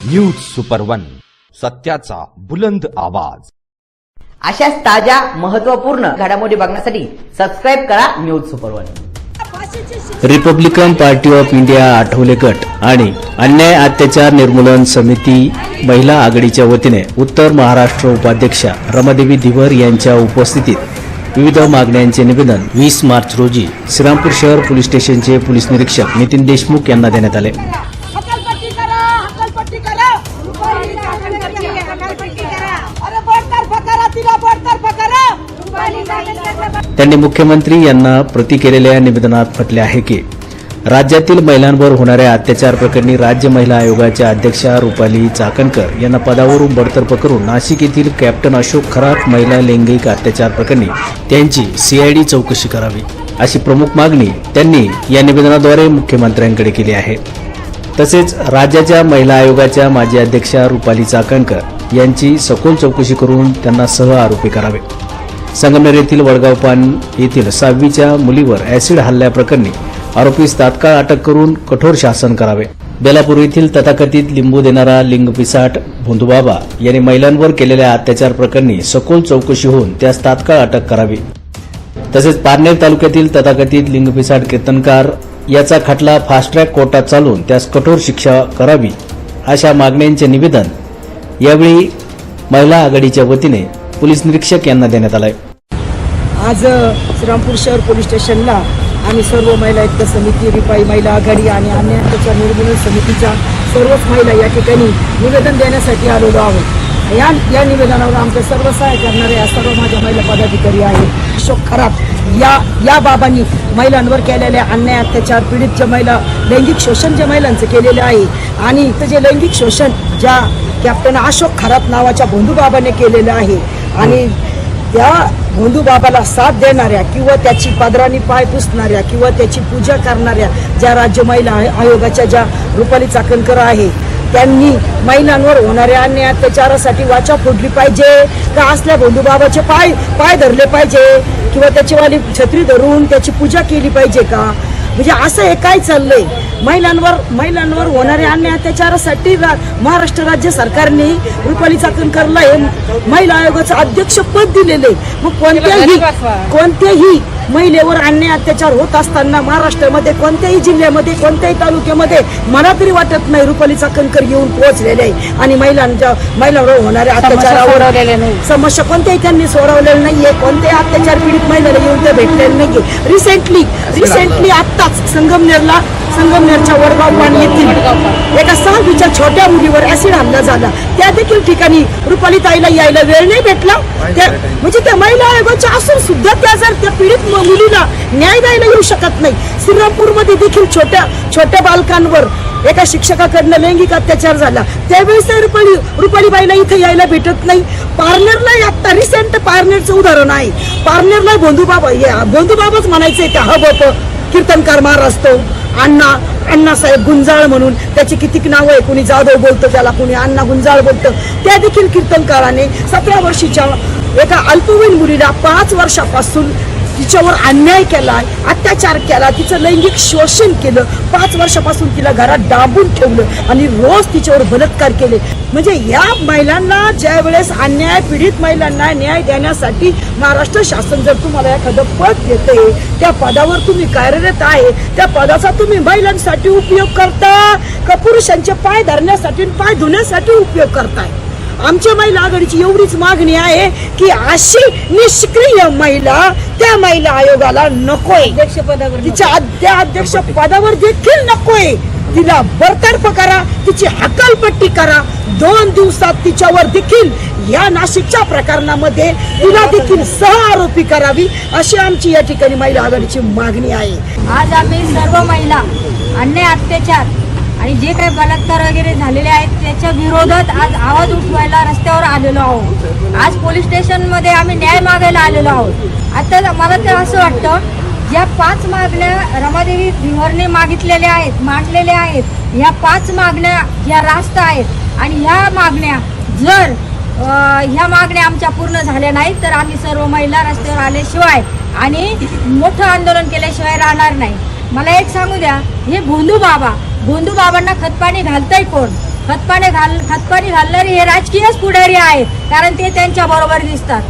News super one, सत्याचा बुलंद आवाज। अशाच ताज्या महत्त्वपूर्ण घडामोडी बघण्यासाठी सबस्क्राइब करा news super one. Republican party of India Athawale गट आणि अन्याय अत्याचार निर्मूलन समिती महिला आघाडीच्या वतीने उत्तर महाराष्ट्र उपाध्यक्षा रमादेवी धिवर यांच्या उपस्थितीत विविध मागण्यांचे निवेदन 20 मार्च रोजी श्रीरामपूर शहर पोलीस स्टेशनचे पोलीस निरीक्षक नितीन देशमुख यांना देण्यात आले। त्यांनी मुख्यमंत्री यांना प्रति केलेल्या निवेदनात म्हटले आहे की राज्यातील महिलांवर होणाऱ्या अत्याचार प्रकरणी राज्य महिला आयोगाच्या अध्यक्षा रुपाली चाकणकर यांना पदावरून बडतर्फ करून नाशिक येथील कॅप्टन अशोक खरात महिला लैंगिक अत्याचार प्रकरणी त्यांची सीआयडी चौकशी करावी अशी प्रमुख मागणी त्यांनी या निवेदनाद्वारे मुख्यमंत्र्यांकडे केली आहे। तसेच राज्याच्या महिला आयोगाच्या माजी अध्यक्षा रुपाली चाकणकर यांची सखोल चौकशी करून त्यांना सह आरोपी करावे। संगमनेर येथील वडगावपान येथील 6वीच्या मुलीवर ऍसिड हल्ल्याप्रकरणी आरोपीस तात्काळ अटक करून कठोर शासन करावे। बेलापूर येथील तथाकथित लिंबू देणारा लिंगपिसाट भोंदूबाबा यांनी महिलांवर केलेल्या अत्याचार प्रकरणी सखोल चौकशी होऊन त्यास तात्काळ अटक करावी। तसेच पारनेर तालुक्यातील तथाकथित लिंगपिसाट कीर्तनकार याचा खटला फास्ट ट्रॅक कोर्टात चालवून त्यास कठोर शिक्षा करावी अशा मागण्यांचे निवेदन यावेळी महिला आघाडीच्या वतीने पोलीस निरीक्षक यांना देण्यात आले। आज श्रीरामपूर शहर पोलीस स्टेशनला आम्ही सर्व महिला आयुक्त समिती, रिपाई महिला आघाडी आणि अन्याय अत्याचार निर्मूलन समितीच्या सर्वच महिला या ठिकाणी निवेदन देण्यासाठी आलेलो आहोत। या निवेदनावर आमचे सर्व सहाय्य करणारे या सर्व माझ्या महिला पदाधिकारी आहेत। अशोक खरात या बाबांनी महिलांवर केलेल्या अन्याय अत्याचार पीडित ज्या महिला लैंगिक शोषण ज्या महिलांचं केलेलं आहे आणि इथं जे लैंगिक शोषण ज्या कॅप्टन अशोक खरात नावाच्या भोंदूबाबाने केलेलं आहे आणि त्या भोंदूबाबाला साथ देणाऱ्या किंवा त्याची पदराने पाय पुसणाऱ्या किंवा त्याची पूजा करणाऱ्या ज्या राज्य महिला आयोगाच्या ज्या रुपाली चाकणकर आहे त्यांनी महिलांवर होणाऱ्या अन्याय अत्याचारासाठी वाचा फोडली पाहिजे का असल्या भोंदूबाबाचे पाय धरले पाहिजे किंवा त्याचीवाली छत्री धरून त्याची पूजा केली पाहिजे का? म्हणजे असं हे काय चाललंय? महिलांवर होणाऱ्या अन्याय अत्याचारासाठी महाराष्ट्र राज्य सरकारने रुपाली चाकणकरला हे महिला आयोगाचं अध्यक्ष पद दिलेले। मग कोणत्याही महिलेवर अन्याय अत्याचार होत असताना महाराष्ट्रामध्ये कोणत्याही जिल्ह्यामध्ये कोणत्याही तालुक्यामध्ये मला तरी वाटत नाही रुपाली चाकणकर येऊन पोहोचलेले आहे आणि महिलांवर होणाऱ्या अत्याचारावर समस्या कोणत्याही त्यांनी सोडवलेलं नाहीये। कोणत्याही अत्याचार पीडित महिलेला येऊन ते भेटलेले नाहीये। रिसेंटली आत्ताच संगमनेरच्या वडगावपान येथील एका 6वीच्या छोट्या मुलीवर ऍसिड हल्ला झाला। त्या देखील ठिकाणी रुपाली ताईला यायला वेळ नाही भेटला। म्हणजे त्या महिला आयोगाच्या असून सुद्धा त्या जर त्या पीडित मुलीला न्याय द्यायला येऊ शकत नाही। श्रीरामपूरमध्ये देखील छोट्या बालकांवर एका शिक्षकाकडनं लैंगिक अत्याचार झाला, त्यावेळेस रुपालीबाईला इथे यायला भेटत नाही। पारनेरला आता रिसेंट पारनेरचं उदाहरण आहे। पारनेरला भोंदूबाबाच म्हणायचंय त्या हबप कीर्तनकार महाराज तो अण्णासाहेब गुंजाळ म्हणून त्याची कितीक नावं आहे। कुणी जाधव बोलतं त्याला, कुणी अण्णा गुंजाळ बोलतं। त्या देखील कीर्तनकाराने 17 वर्षीच्या एका अल्पवयीन मुलीला 5 वर्षापासून तिच्यावर अन्याय केला, अत्याचार केला, तिचं लैंगिक शोषण केलं, 5 वर्षापासून तिला घरात डांबून ठेवलं आणि रोज तिच्यावर बलात्कार केले। म्हणजे या महिलांना ज्या वेळेस पीडित महिलांना न्याय देण्यासाठी महाराष्ट्र शासन जर तुम्हाला एखादं पद देते, त्या पदावर तुम्ही कार्यरत आहे, त्या पदाचा तुम्ही महिलांसाठी उपयोग करता का पुरुषांचे पाय धरण्यासाठी पाय धुण्यासाठी उपयोग करताय? आमच्या महिला आघाडीची एवढीच मागणी आहे की अशी निष्क्रिय महिला त्या महिला आयोगाला नकोय, तिच्या अध्यक्ष पदावर देखील नकोय। तिला बरतर्फ करा, तिची हकालपट्टी करा। 2 दिवसात तिच्यावर देखील या नाशिकच्या प्रकरणामध्ये तिला देखील सह आरोपी करावी अशी आमची या ठिकाणी महिला आघाडीची मागणी आहे। आज आम्ही सर्व महिला अन्याय अत्याचार आणि जे काही बलात्कार वगैरे झालेले आहेत त्याच्या विरोधात आज आवाज उठवायला रस्त्यावर आलेलो आहोत। आज पोलीस स्टेशनमध्ये आम्ही न्याय मागायला आलेलो आहोत। आता मला तर असं वाटतं ज्या 5 मागण्या रमादेवी धिवरने मांडलेल्या आहेत, ह्या 5 मागण्या ह्या रास्त आहेत आणि ह्या मागण्या जर ह्या मागण्या आमच्या पूर्ण झाल्या नाहीत तर आम्ही सर्व महिला रस्त्यावर आल्याशिवाय आणि मोठं आंदोलन केल्याशिवाय राहणार नाही। मला एक सांगू द्या, हे भोंदूबाबांना खतपाणी घालताय कोण? खतपाणी घालणारे हे राजकीयच पुढारी आहेत, कारण ते त्यांच्या बरोबर दिसतात.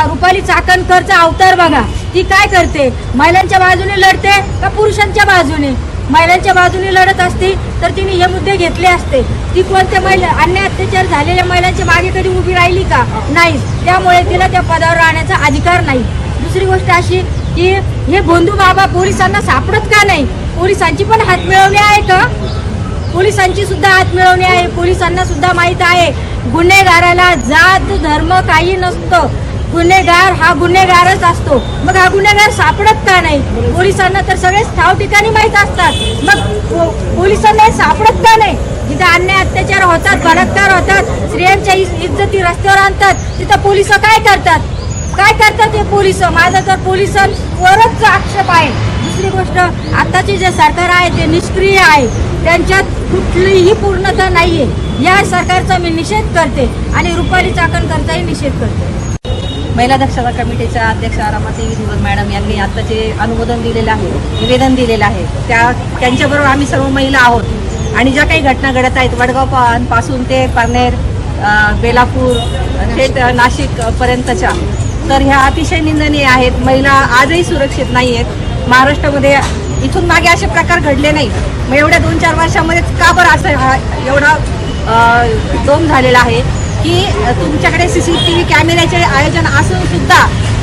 रुपाली चाकणकरचा अवतार बघा, ती काय करते, महिलांच्या बाजूने लढते का पुरुषांच्या बाजूने? महिलांच्या बाजूने लढत असती तर तिने हे मुद्दे घेतले असते. ती कोणत्या महिला अन्याय अत्याचार झालेल्या महिलांच्या मागे कधी उभी राहिली का? नाही. त्यामुळे तिला त्या पदावर राहण्याचा अधिकार नाही. दुसरी गोष्ट अशी की हे भोंदू बाबा पोलिसांना सापडत का नाही? पोलिसांची पण हात मिळवणी आहे का? पोलिसांची सुद्धा हात मिळवणी आहे. पोलिसांना सुद्धा माहित आहे गुन्हेगाराला जात धर्म काही नसतं. गुन्हेगार हा गुन्हेगारच असतो. मग हा गुन्हेगार सापडत का नाही? पोलिसांना तर सगळेच ठाव ठिकाणी माहीत असतात. मग पोलिसांना हे सापडत का नाही? जिथे अन्याय अत्याचार होतात, बलात्कार होतात, स्त्रियांच्या इज्जती रस्त्यावर आणतात, तिथं पोलिस काय करतात? काय करतात हे पोलिस? माझा तर पोलिसांवरच आक्षेप आहे. दुसरी गोष्ट, आताचे जे सरकार आहे ते निष्क्रिय आहे. त्यांच्यात कुठलीही पूर्णता नाहीये. या सरकारचा मी निषेध करते आणि रुपाली चाकणकरचाही निषेध करते. महिला दक्षता कमिटीच्या अध्यक्ष रमाताई विधिवत मॅडम यांनी आता जे अनुमोदन दिलेलं आहे, निवेदन दिलेलं आहे, त्यांच्याबरोबर आम्ही सर्व महिला आहोत. आणि ज्या काही घटना घडत आहेत वडगाव पासून ते पारनेर, बेलापूर, थेट नाशिक पर्यंतच्या, तर ह्या अतिशय निंदनीय आहेत. महिला आजही सुरक्षित नाही आहेत. महाराष्ट्रामध्ये इथून मागे असे प्रकार घडले नाही. मग एवढ्या 2-4 वर्षामध्ये का बरं असं एवढा दोम झालेला आहे की तुमच्याकडे CCTV कॅमेऱ्याचे आयोजन असून सुद्धा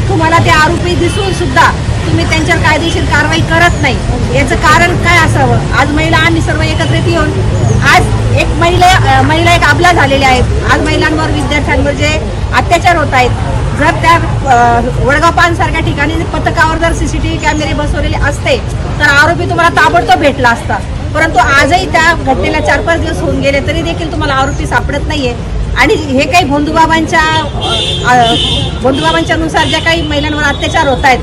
तुम्हाला ते आरोपी दिसून सुद्धा तुम्ही त्यांच्यावर कायदेशीर कारवाई करत नाही. याचं कारण काय असावं? आज महिला आम्ही सर्व एकत्रित येऊन आज एक महिला एक अबला झालेल्या आहेत. आज महिलांवर, विद्यार्थ्यांवर जे अत्याचार होत आहेत, जर त्या वडगाव पानसारख्या ठिकाणी पथकावर जर CCTV कॅमेरे बसवलेले असते तर आरोपी तुम्हाला ताबडतोब भेटला असता. परंतु आजही त्या घटनेला 4-5 दिवस होऊन गेले तरी देखील तुम्हाला आरोपी सापडत नाहीये. आणि हे काही भोंदूबाबांच्या नुसार ज्या काही महिलांवर अत्याचार होत आहेत,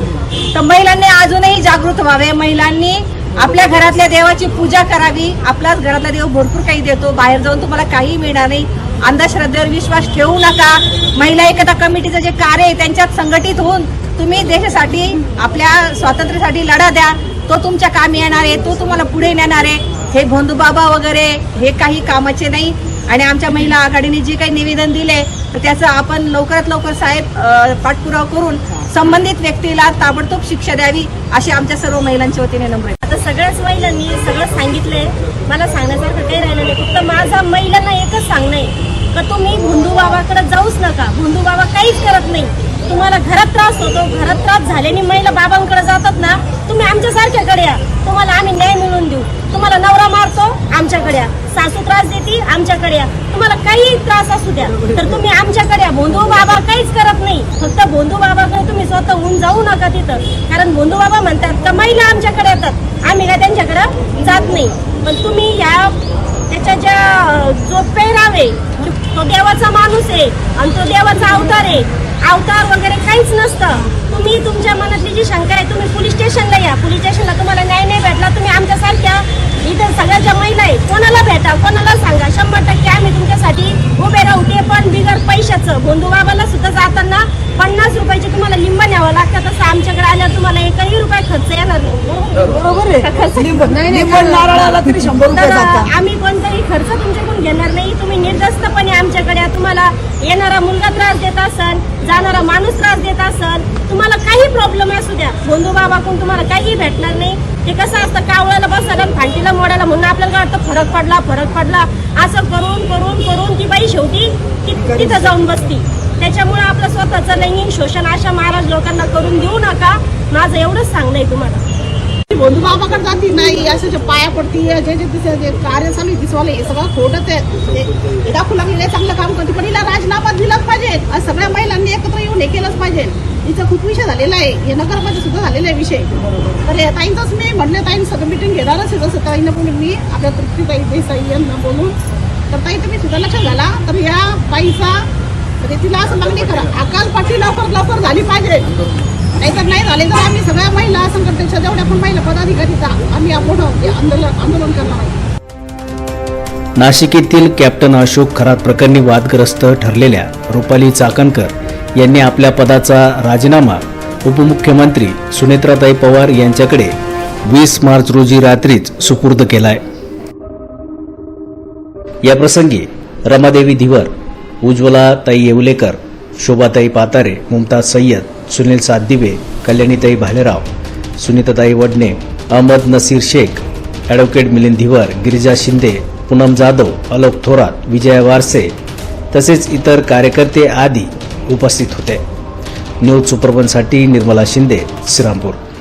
तर महिलांनी अजूनही जागृत व्हावे. महिलांनी आपल्या घरातल्या देवाची पूजा करावी. आपल्याच घरातला देव भरपूर काही देतो, बाहेर जाऊन तुम्हाला काही मिळणार नाही. अंधश्रद्धेवर विश्वास ठेवू नका. महिला एकता कमिटीचं जे कार्य आहे त्यांच्यात संघटित होऊन तुम्ही देशासाठी, आपल्या स्वातंत्र्यासाठी लढा द्या. तो तुमच्या कामी येणार आहे, तो तुम्हाला पुढे नेणार आहे. हे भोंदूबाबा वगैरे हे काही कामाचे नाही. आणि आमच्या महिला आघाडीने जे काही निवेदन दिले तर त्याचं आपण लवकरात लवकर साहेब पाठपुरावा करून संबंधित व्यक्तीला ताबडतोब शिक्षा द्यावी अशी आमच्या सर्व महिलांच्या वतीने नम्र आहे. आता सगळ्याच महिलांनी सगळं सांगितलंय. मला सांगण्यासारखं काही राहिलं नाही. फक्त माझा महिलांना एकच सांगणं आहे का तुम्ही भोंदूबाबाकडे जाऊच नका. भोंदूबाबा काहीच करत नाही. तुम्हाला घरात त्रास होतो, घरात त्रास झाल्याने महिला बाबांकडे जातात ना, तुम्ही आमच्यासारख्याकडे या. तुम्हाला आम्ही न्याय मिळवून देऊ. तुम्हाला नवरा मारतो, आमच्याकडे या. सासू त्रास देते, आमच्याकडे या. तुम्हाला काही त्रास असू द्या तर तुम्ही आमच्याकडे या. भोंदू बाबा काहीच करत नाही. फक्त भोंदू बाबाकडे तुम्ही स्वतःहून जाऊ नका तिथं. कारण भोंदू बाबा म्हणतात का महिला आमच्याकडे येतात, आम्ही काय त्यांच्याकडे जात नाही. पण तुम्ही या त्याच्या ज्या जो पेहरावे, तो देवाचा माणूस आहे आणि तो देवाचा अवतार आहे. अवतार वगैरे काहीच नसतं. तुम्ही तुमच्या मनातली जी शंका आहे तुम्ही पोलीस स्टेशनला या. पोलीस स्टेशनला तुम्हाला न्याय नाही भेटला, तुम्ही आमच्यासारख्या इथं सगळ्या ज्या महिला आहेत कोणाला भेटा, कोणाला सांगा. 100% आम्ही तुमच्यासाठी उभे राहू. ते पण बिगर पैशाचं. भोंदूबाबाला सुद्धा जाताना 50 रुपयाचे तुम्हाला लिंब न्यावं लागतं. तसं आमच्याकडे आल्यावर तुम्हाला 1ही रुपया खर्च येणार नाही. बरोबर आहे. नारळाला तरी 100 रुपये जातात. आम्ही कोणताही खर्च तुमच्याकडून घेणार नाही. तुम्ही निर्दस्तपणे आमच्याकडे या. तुम्हाला येणारा मुलगा त्रास देत असन, जाणारा माणूस त्रास देत असन, तुम्हाला काही प्रॉब्लेम असू द्या, भोंदूबाबाकडून तुम्हाला काही भेटणार नाही. ते कसं असतं, कावळ्याला बसायला फांटीला मोडायला म्हणून आपल्याला वाटतं फरक पडला. असं करून ती बाई शेवटी तिथं जाऊन बसती. त्याच्यामुळे आपलं स्वतःचं लैंगिक शोषण अशा महाराज लोकांना करून देऊ नका. माझं एवढंच सांगणं आहे तुम्हाला. भोंदूबाबाकडे जाती नाही, असं जे पाया पडती, जे कार्य चालू आहे तिसवाले हे सगळं खोटच आहे. दाखवू लागलेलं चांगलं काम करते पण हिला राजीनामा दिलाच पाहिजे. आज सगळ्या महिलांनी एकत्र येऊन हे केलंच पाहिजे. हिचा खूप विषय झालेला आहे, हे नगरमध्ये सुद्धा झालेला आहे विषय. तर हे ताईंचाच मी म्हटलं, ताईंसगळं मिटिंग घेणारच आहे. जसं ताईंना बोलून मी आपल्या तृप्तीताई देसाई यांना बोलून, तर ताई तुम्ही सुद्धा लक्षात झाला तर या बाईचा तिला असं मागणी करा, अकालपाठी लवकर झाली पाहिजे. नाहीतर नाही झाले तर आम्ही सगळ्या महिला संघटनेच्या जेवढ्या पण महिला पदाधिकारीचा आम्ही मोठं आंदोलन करणार आहोत. नाशिक येथील कॅप्टन अशोक खरात प्रकरणी वादग्रस्त ठरलेल्या रुपाली चाकणकर यांनी आपल्या पदाचा राजीनामा उपमुख्यमंत्री सुनेत्राताई पवार यांच्याकडे 20 मार्च रोजी रात्रीच सुपूर्द केलाय. याप्रसंगी रमादेवी धिवर, उज्ज्वलाताई येवलेकर, शोभाताई पातारे, मुमताज सय्यद, सुनील सातदिवे, कल्याणीताई भालेराव, सुनीताताई वडणे, अहमद नसीर शेख, ॲडव्होकेट मिलिंद धिवर, गिरिजा शिंदे, पूनम जाधव, अलोक थोरात, विजया वारसे तसेच इतर कार्यकर्ते आदी उपस्थित होते. न्यूज सुपरवनसाठी निर्मला शिंदे, श्रीरामपूर.